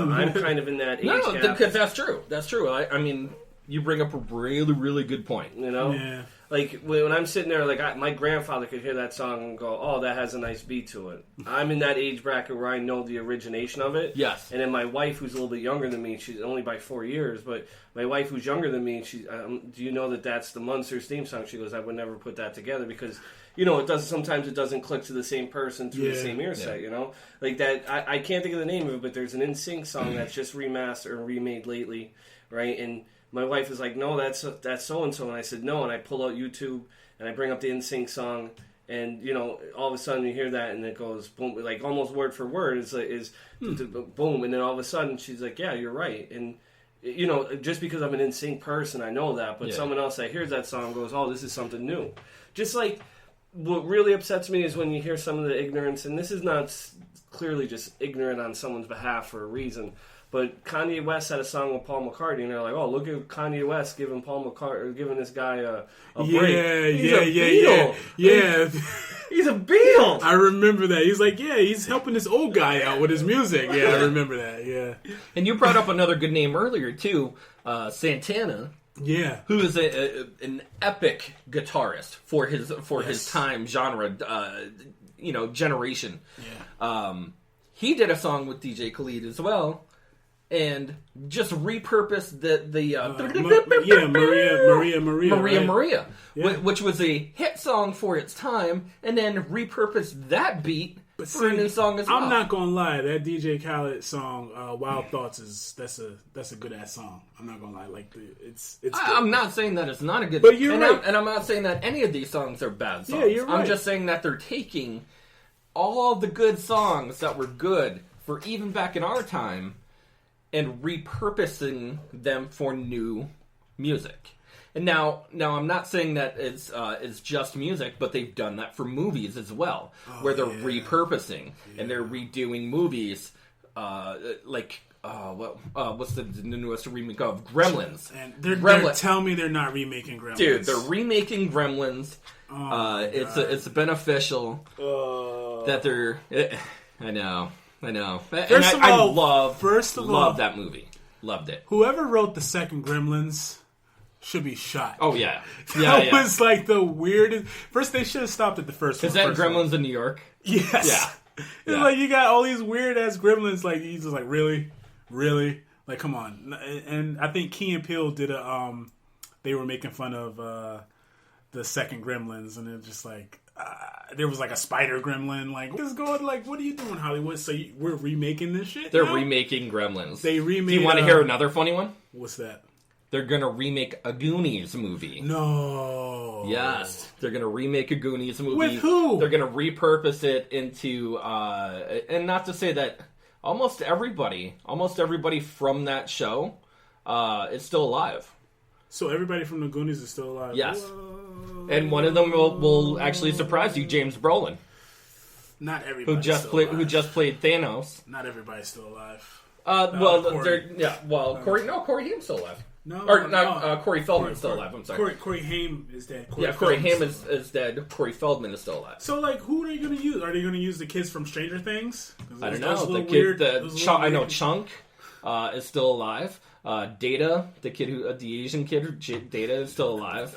Now, I'm kind of in that age gap. Because that's true. That's true. I mean, you bring up a really, really good point. You know? Yeah. Like, when I'm sitting there, like, my grandfather could hear that song and go, oh, that has a nice beat to it. I'm in that age bracket where I know the origination of it. Yes. And then my wife, who's a little bit younger than me, she's only by 4 years, but my wife, who's younger than me, she, do you know that that's the Munsters theme song? She goes, I would never put that together because, you know, sometimes it doesn't click to the same person through the same ear set, you know? Like that, I can't think of the name of it, but there's an NSYNC song that's just remastered or remade lately, right? And my wife is like, no, that's so-and-so. And I said, no. And I pull out YouTube, and I bring up the NSYNC song, and, you know, all of a sudden you hear that, and it goes, boom, like almost word for word is boom. And then all of a sudden she's like, yeah, you're right. And, you know, just because I'm an NSYNC person, I know that. But someone else that hears that song goes, oh, this is something new. Just like what really upsets me is when you hear some of the ignorance, and this is not clearly just ignorant on someone's behalf for a reason, but Kanye West had a song with Paul McCartney, and they're like, "Oh, look at Kanye West giving this guy a break." Yeah. He's a Beatle. I remember that. He's like, he's helping this old guy out with his music. Yeah, I remember that. Yeah. And you brought up another good name earlier too, Santana. Yeah. Who is an epic guitarist for his time, genre, generation. Yeah. He did a song with DJ Khaled as well. And just repurposed Maria, which was a hit song for its time, and then repurposed that beat for a new song as well. I'm not gonna lie, that DJ Khaled song, "Wild Thoughts" that's a good ass song. I'm not gonna lie, like it's. I'm not saying that it's not a good, but you're right, and I'm not saying that any of these songs are bad songs. Yeah, you're right. I'm just saying that they're taking all the good songs that were good for even back in our time and repurposing them for new music. And now I'm not saying that it's just music, but they've done that for movies as well, where they're repurposing and they're redoing movies, what's the newest remake of Gremlins? And they're telling me they're not remaking Gremlins, dude. They're remaking Gremlins. It's beneficial that they're. I know. First of all, love that movie. Loved it. Whoever wrote the second Gremlins should be shot. Oh yeah, that was like the weirdest. First, they should have stopped at the first. Is that Gremlins in New York? Yes. Yeah. It's like you got all these weird ass Gremlins. Like he's just like really, like come on. And I think Key and Peele did they were making fun of the second Gremlins, and it just like. There was like a spider gremlin. Like, what's going? Like, what are you doing, Hollywood? So we're remaking this shit? They're remaking Gremlins. They remade. Do you want to hear another funny one? What's that? They're gonna remake a Goonies movie. No. Yes, they're gonna remake a Goonies movie. With who? They're gonna repurpose it into, and not to say that almost everybody from that show, is still alive. So everybody from the Goonies is still alive. Yes. Whoa. And one of them will actually surprise you, James Brolin. Not everybody. Who just played Thanos. Not everybody's still alive. Corey Haim's still alive. Corey Feldman's still alive. I'm sorry. Corey Haim is dead. Corey Haim is dead. Corey Feldman is still alive. So, like, who are they going to use? Are they going to use the kids from Stranger Things? I don't know. I know Chunk is still alive. Data, the Asian kid, Data is still alive.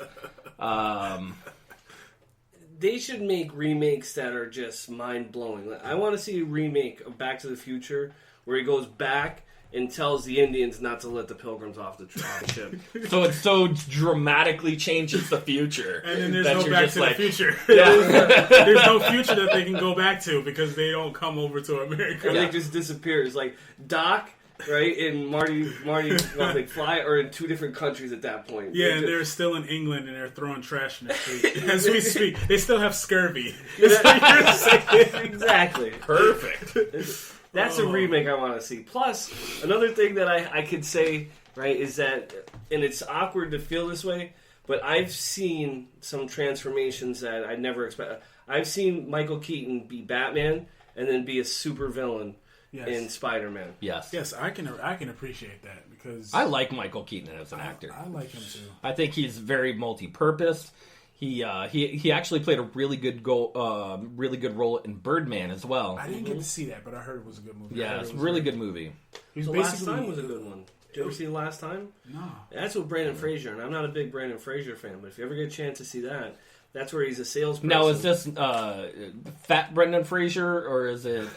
They should make remakes that are just mind-blowing. I want to see a remake of Back to the Future where he goes back and tells the Indians not to let the Pilgrims off the ship. So it so dramatically changes the future. And then there's no Back to the Future. Yeah. There's no future that they can go back to because they don't come over to America. Or they just disappear. It's like Doc... Right, and Marty McFly are in two different countries at that point. Yeah, and they're still in England and they're throwing trash in the street as we speak. They still have scurvy. Exactly. Perfect. That's a remake I want to see. Plus, another thing that I could say, right, is that, and it's awkward to feel this way, but I've seen some transformations that I never expected. I've seen Michael Keaton be Batman and then be a super villain. Yes. In Spider-Man. Yes, I can appreciate that because I like Michael Keaton as an actor. I like him too. I think he's very multi-purpose. He actually played a really good role in Birdman as well. I didn't get to see that, but I heard it was a good movie. Yeah, it's a really good movie. He's The Last Time was a good one. Did you ever see The Last Time? No. That's with Brandon Fraser, and I'm not a big Brandon Fraser fan, but if you ever get a chance to see that, that's where he's a salesperson. Now, is this fat Brendan Fraser, or is it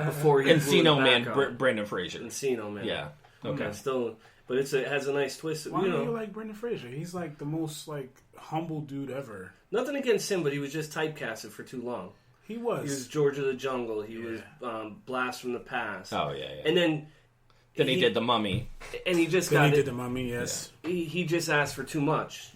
before he Encino blew Man back up. Brendan Fraser? Encino Man. Yeah. Okay. Still, but it has a nice twist. Why do you like Brendan Fraser? He's like the most humble dude ever. Nothing against him, but he was just typecasted for too long. He was. He was George of the Jungle. He was Blast from the Past. Oh yeah. And then he did The Mummy. And he just then he did The Mummy. Yes. Yeah. He just asked for too much.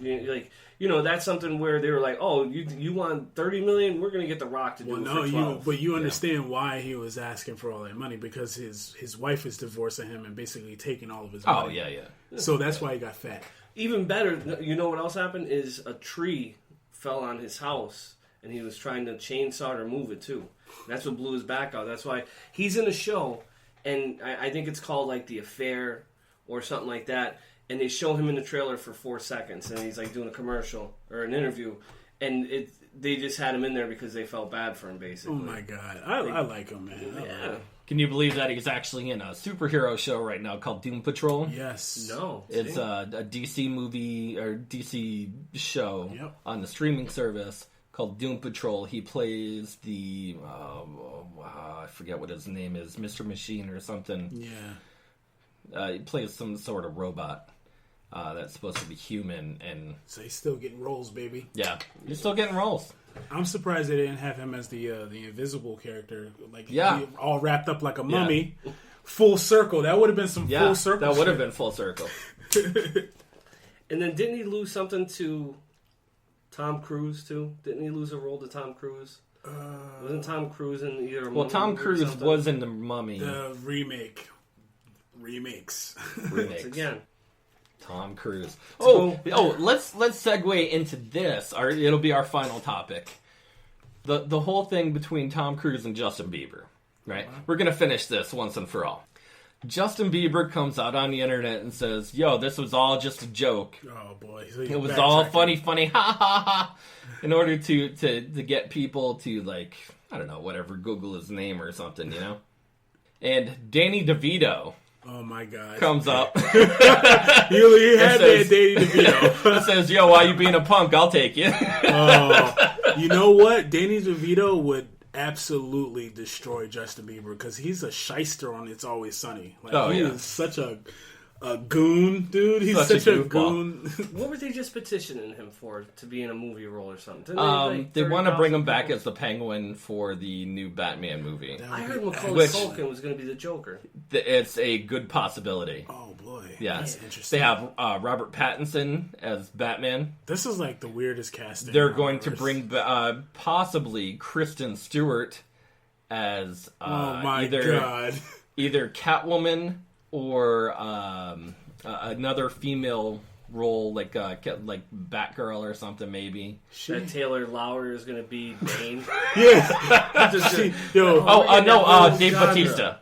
That's something where they were like, "Oh, you want $30 million? We're going to get The Rock to do it for 12." But you understand why he was asking for all that money, because his wife is divorcing him and basically taking all of his money. Oh yeah. So that's why he got fat. Even better, you know what else happened is a tree fell on his house, and he was trying to chainsaw it or move it too. That's what blew his back out. That's why he's in a show, and I think it's called like The Affair or something like that. And they show him in the trailer for 4 seconds, and he's like doing a commercial or an interview, and they just had him in there because they felt bad for him, basically. Oh my god, I like him, man. Yeah. Can you believe that he's actually in a superhero show right now called Doom Patrol? Yes. No. It's a DC movie or DC show on the streaming service called Doom Patrol. He plays the I forget what his name is, Mr. Machine or something. Yeah. He plays some sort of robot that's supposed to be human, and so he's still getting roles, baby. Yeah, he's still getting roles. I'm surprised they didn't have him as the invisible character, all wrapped up like a mummy. Yeah. Full circle. That would have been some full circle. That would have been full circle. And then didn't he lose something to Tom Cruise too? Didn't he lose a role to Tom Cruise? Wasn't Tom Cruise in either? Well, Tom Cruise was in The Mummy. The remakes again. Tom Cruise. Let's segue into this. It'll be our final topic. The whole thing between Tom Cruise and Justin Bieber. Right? We're gonna finish this once and for all. Justin Bieber comes out on the internet and says, "Yo, this was all just a joke. Oh boy, so it was all funny, ha ha ha." In order to get people to I don't know, whatever, Google his name or something, you know. And Danny DeVito. Oh my god! Comes up. He had that Danny DeVito. It says, "Yo, why you being a punk? I'll take you." You know what? Danny DeVito would absolutely destroy Justin Bieber because he's a shyster on It's Always Sunny. He is such a goon, dude. He's such a goon. What were they just petitioning him for, to be in a movie role or something? They want to bring him back as the Penguin for the new Batman movie. I heard Macaulay Culkin was going to be the Joker. It's a good possibility. Oh boy, yeah, that's interesting. They have Robert Pattinson as Batman. This is like the weirdest casting. They're going to bring possibly Kristen Stewart as either Catwoman or another female role, like Batgirl or something, maybe. That Taylor Lauer is going to be Bane. Dave Bautista.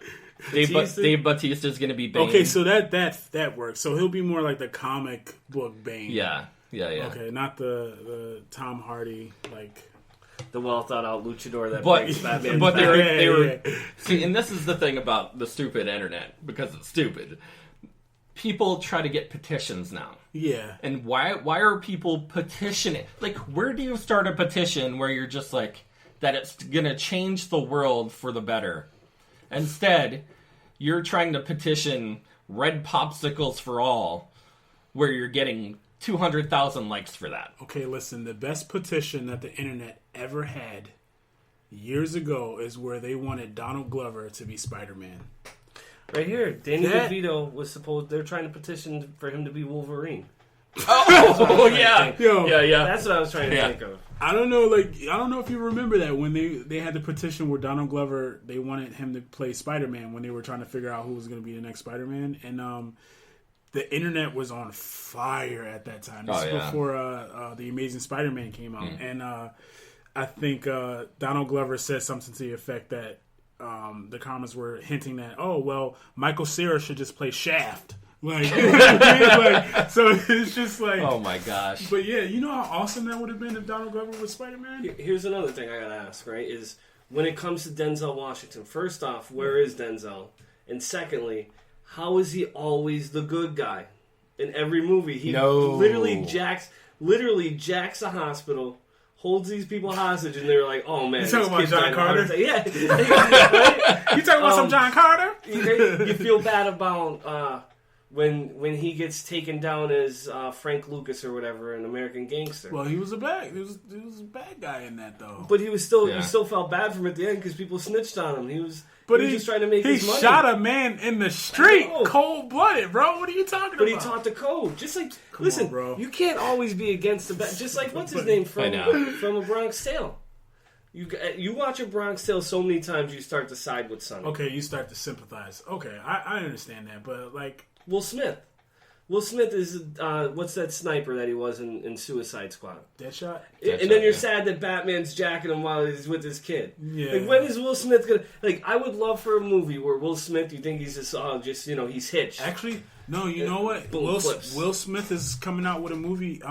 Dave Bautista is going to be Bane. Okay, so that works. So he'll be more like the comic book Bane. Yeah. Okay, not the Tom Hardy the well thought out luchador that brings Batman. But they were see, and this is the thing about the stupid internet, because it's stupid. People try to get petitions now. Yeah. And why are people petitioning? Where do you start a petition where you're just that it's gonna change the world for the better? Instead, you're trying to petition red popsicles for all, where you're getting 200,000 likes for that. Okay, listen, the best petition that the internet ever had years ago is where they wanted Donald Glover to be Spider-Man. Right here, Danny DeVito was they're trying to petition for him to be Wolverine. Oh yeah. That's what I was trying to think of. I don't know if you remember that when they had the petition where Donald Glover, they wanted him to play Spider-Man when they were trying to figure out who was going to be the next Spider-Man, and the internet was on fire at that time. This is before the Amazing Spider-Man came out. And I think Donald Glover said something to the effect that the comments were hinting that, Michael Cera should just play Shaft. Like, you know what I mean? Like, so it's just like, Oh my gosh. but yeah, you know how awesome that would have been if Donald Glover was Spider-Man? Here's another thing I gotta ask, right? Is when it comes to Denzel Washington, first off, where is Denzel? And secondly, how is he always the good guy in every movie? He literally jacks a hospital, holds these people hostage, and they're like, "Oh man, you talking about John Carter? Yeah, right? You talking about some John Carter? You feel bad about when he gets taken down as Frank Lucas or whatever, an American Gangster. Well, he was a bad guy in that though. But you still felt bad for him at the end because people snitched on him. He was just trying to make his money. He shot a man in the street, cold blooded, bro. What are you talking about? But he taught the code. Just like, listen, bro. You can't always be against the bad. Just like, what's his name from A Bronx Tale? You watch A Bronx Tale so many times, you start to side with Sonny. Okay, you start to sympathize. Okay, I understand that, but like Will Smith. Will Smith is what's that sniper that he was in Suicide Squad? Deadshot. And then you're sad that Batman's jacking him while he's with his kid. Yeah. Like, when is Will Smith gonna? Like, I would love for a movie where Will Smith, you think he's just he's hitched. Actually, no. You know what? Will Smith is coming out with a movie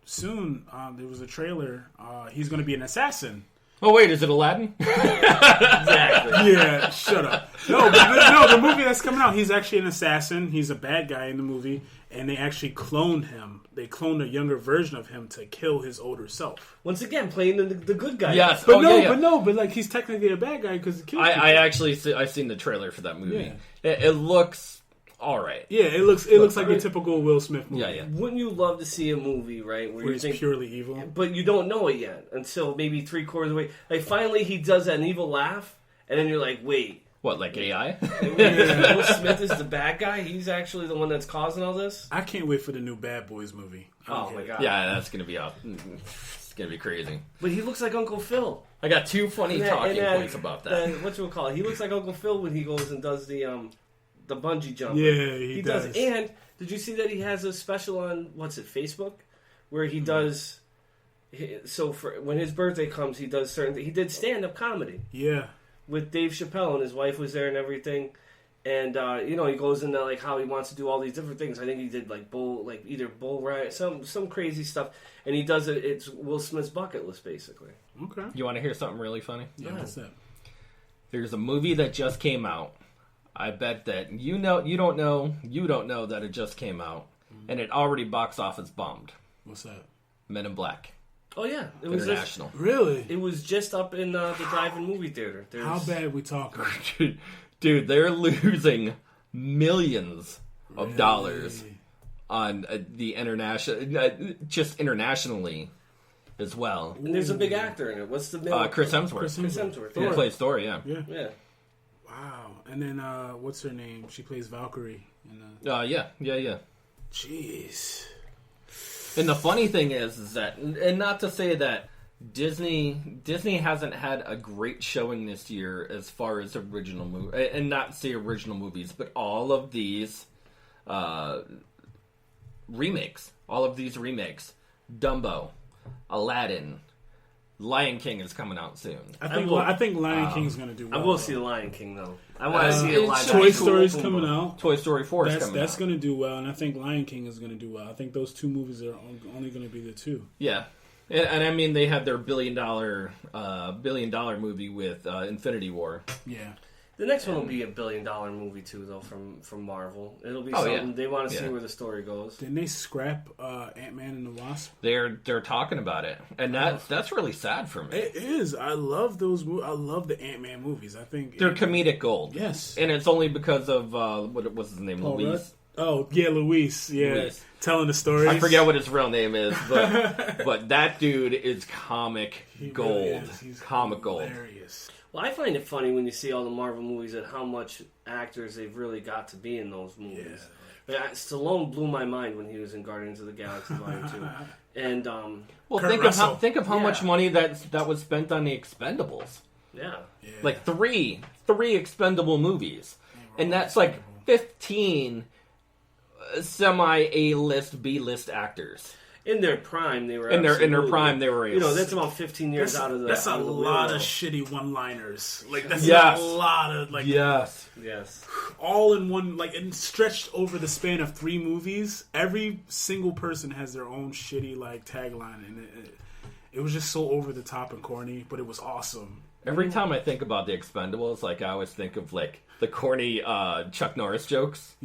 soon. There was a trailer. He's going to be an assassin. Oh wait, is it Aladdin? Exactly. Yeah, shut up. No, the movie that's coming out, he's actually an assassin. He's a bad guy in the movie, and they actually cloned him. They cloned a younger version of him to kill his older self. Once again, playing the good guy. Yes, but but like he's technically a bad guy because he killed people. I've seen the trailer for that movie. Yeah. It looks all right. Yeah, it looks like a typical Will Smith movie. Yeah. Wouldn't you love to see a movie, right, where you he's think purely evil, but you don't know it yet until maybe 3/4 of the way. Like finally, he does an evil laugh, and then you're like, wait. What, like AI? Will Smith is the bad guy? He's actually the one that's causing all this? I can't wait for the new Bad Boys movie. Oh, my God. Yeah, that's going to be it's going to be crazy. But he looks like Uncle Phil. I got two funny talking points about that. Whatchamacallit? He looks like Uncle Phil when he goes and does the bungee jump. Yeah, he does. And did you see that he has a special on, Facebook? Where he does... So when his birthday comes, he does certain things. He did stand-up comedy. Yeah. With Dave Chappelle, and his wife was there and everything, and he goes into like how he wants to do all these different things. I think he did either bull riot, some crazy stuff, and he does it. It's Will Smith's bucket list, basically. Okay. You want to hear something really funny? Yeah. What's that? There's a movie that just came out. I bet that you don't know that it just came out, and it already box office bombed. What's that? Men in Black. Oh yeah, it was international. Really? It was just up in the drive-in movie theater. How bad are we talking? Dude, they're losing millions of dollars on the international, just internationally as well. And there's a big actor in it. What's the name? Chris Hemsworth. Chris Hemsworth. He plays Thor. Yeah. Wow. And then what's her name? She plays Valkyrie. Yeah. Jeez. And the funny thing is that, and not to say that Disney hasn't had a great showing this year as far as original movie, and not say original movies, but all of these remakes, Dumbo, Aladdin, Lion King is coming out soon. I think Lion King's going to do well. I will see the Lion King, though. I want to see a live Toy Story's coming out. Toy Story 4 is coming out. That's going to do well, and I think Lion King is going to do well. I think those two movies are only going to be the two. Yeah. And I mean, they had their billion dollar movie with Infinity War. Yeah. The next one will be a $1 billion movie too, though, from Marvel. It'll be something they want to see where the story goes. Didn't they scrap Ant-Man and the Wasp? They're talking about it, and that's really sad for me. It is. I love those. I love the Ant-Man movies. I think they're comedic gold. Yes, and it's only because of what was his name, Luis. Oh yeah, Luis. Yeah, Luis. Telling the stories. I forget what his real name is, but that dude is comic gold. Really is. He's comic hilarious. Gold. Well, I find it funny when you see all the Marvel movies and how much actors they've really got to be in those movies. Yeah. Stallone blew my mind when he was in Guardians of the Galaxy Volume 2. And think of how much money that was spent on the Expendables. Yeah. Like three expendable movies. And that's like 15 semi A-list, B-list actors. in their prime, they were in their prime. They were, that's about 15 years out of the. That's a out of the lot wheel. of shitty one-liners. Like that's Yes. a lot of yes. all in one, and stretched over the span of 3 movies. Every single person has their own shitty tagline, and it was just so over the top and corny, but it was awesome. Every time I think about the Expendables, I always think of the corny Chuck Norris jokes.